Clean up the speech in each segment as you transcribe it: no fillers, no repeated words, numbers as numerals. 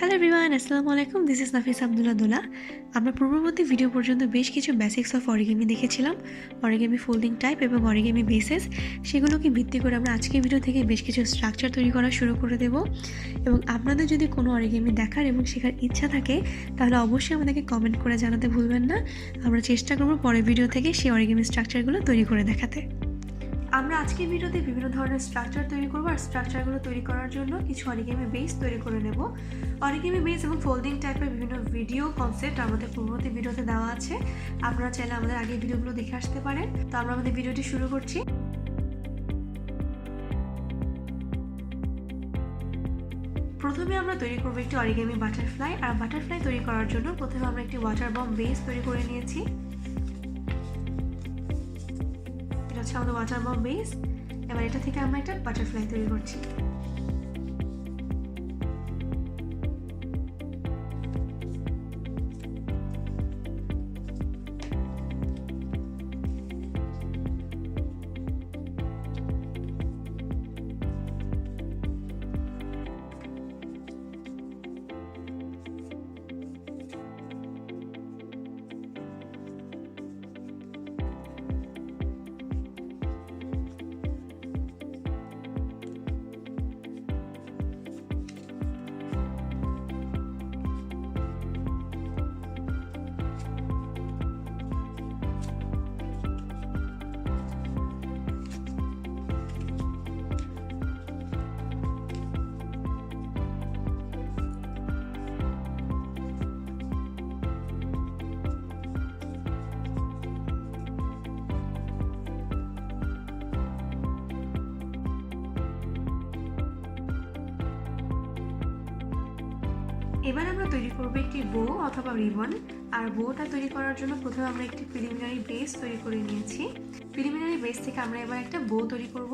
Hello everyone, আসসালামু আলাইকুম। This is নাফিস আব্দুল্লাহ দোলা। আমরা পূর্ববর্তী ভিডিও পর্যন্ত বেশ কিছু বেসিক্স অফ অরিগেমি দেখেছিলাম, অরিগেমি ফোল্ডিং টাইপ এবং অরিগেমি বেসেস। সেগুলোকে ভিত্তি করে আমরা আজকের ভিডিও থেকে বেশ কিছু স্ট্রাকচার তৈরি করা শুরু করে দেব। এবং আপনাদের যদি কোনো অরিগেমি দেখার এবং শেখার ইচ্ছা থাকে তাহলে অবশ্যই আমাদেরকে কমেন্ট করে জানাতে ভুলবেন না। আমরা চেষ্টা করব পরের ভিডিও থেকে সেই অরিগেমি স্ট্রাকচারগুলো তৈরি করে দেখাতে। আমরা আজকের ভিডিওতে বিভিন্ন ধরনের স্ট্রাকচার তৈরি করব, আর স্ট্রাকচারগুলো তৈরি করার জন্য কিছু অরিগেমি বেস তৈরি করে নেব। অরিগেমি বেস এবং ফোল্ডিং টাইপের বিভিন্ন ভিডিও কনসেপ্ট আমাদের পূর্ববর্তী ভিডিওতে দেওয়া আছে, আপনারা চাইলে আমাদের আগের ভিডিওগুলো দেখে আসতে পারেন। তো আমরা আমাদের ভিডিওটি শুরু করছি। প্রথমে আমরা তৈরি করব একটি অরিগেমি বাটারফ্লাই, আর বাটারফ্লাই তৈরি করার জন্য প্রথমে আমরা একটি ওয়াটার বম্ব বেস তৈরি করে নিয়েছি। এটা হচ্ছে আমাদের ওয়াটার বম্ব বেস। এবার এটা থেকে আমরা একটা বাটারফ্লাই তৈরি করছি। এবার আমরা তৈরি করব একটি বো অথবা রিবন। আর বোটা তৈরি করার জন্য প্রথমে আমরা একটি প্রিলিমিনারি বেস তৈরি করে নিয়েছি। প্রিলিমিনারি বেস থেকে আমরা এবার একটা বো তৈরি করব।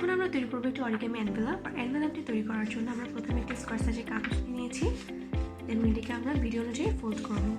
এখন আমরা তৈরি করবো একটি অরিগামি এনভেলপ। আর এনভেলপটি তৈরি করার জন্য আমরা প্রথমে একটি স্কোয়ার সাইজের কাগজ নিয়েছি, দেন এটিকে আমরা ভিডিও অনুযায়ী ফোল্ড করবো।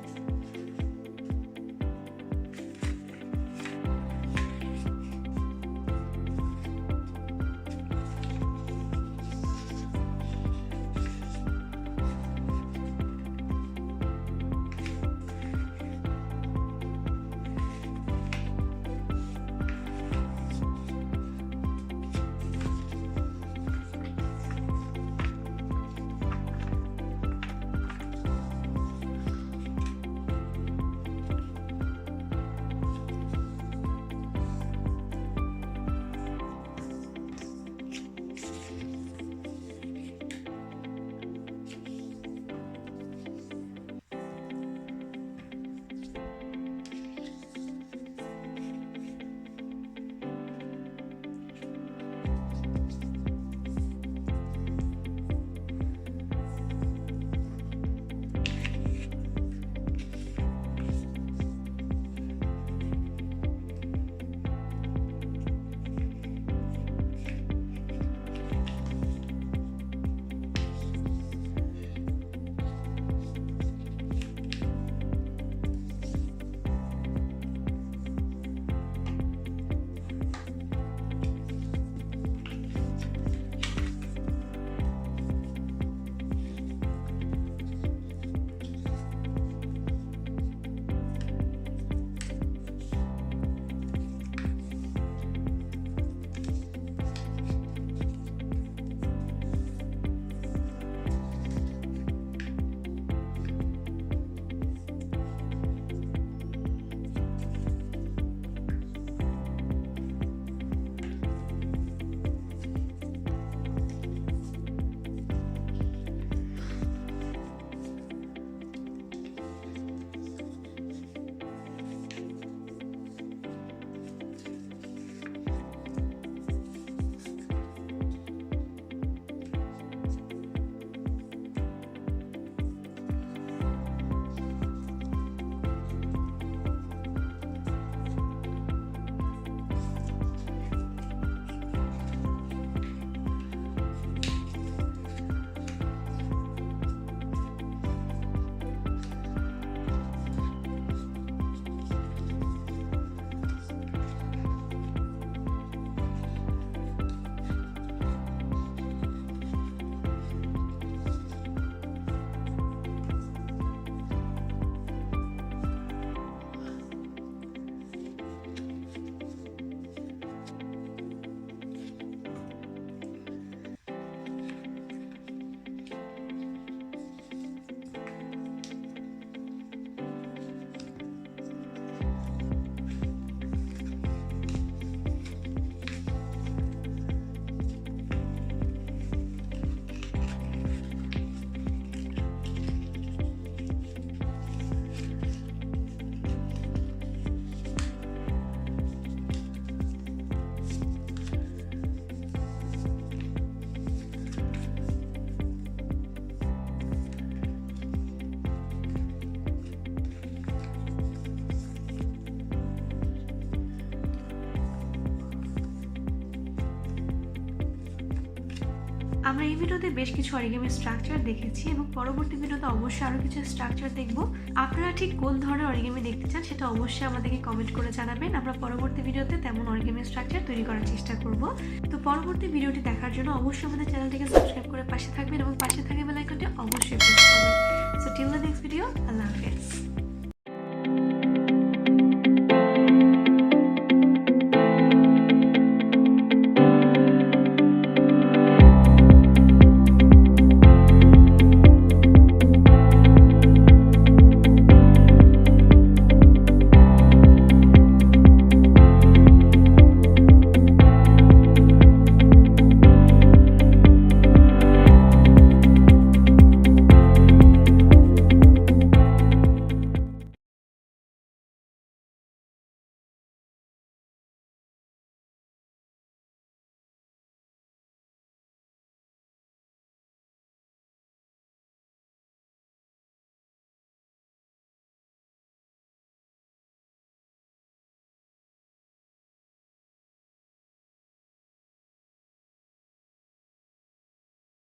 আমরা এই ভিডিওতে বেশ কিছু অরিগামি স্ট্রাকচার দেখেছি এবং পরবর্তী ভিডিওতে অবশ্যই আরও কিছু স্ট্রাকচার দেখব। আপনারা ঠিক কোন ধরনের অরিগামি দেখতে চান সেটা অবশ্যই আমাদেরকে কমেন্ট করে জানাবেন। আমরা পরবর্তী ভিডিওতে তেমন অরিগামি স্ট্রাকচার তৈরি করার চেষ্টা করব। তো পরবর্তী ভিডিওটি দেখার জন্য অবশ্যই আমাদের চ্যানেলটিকে সাবস্ক্রাইব করে পাশে থাকবেন এবং পাশে থাকা বেল আইকনটি অবশ্যই প্রেস করবেন। So till the next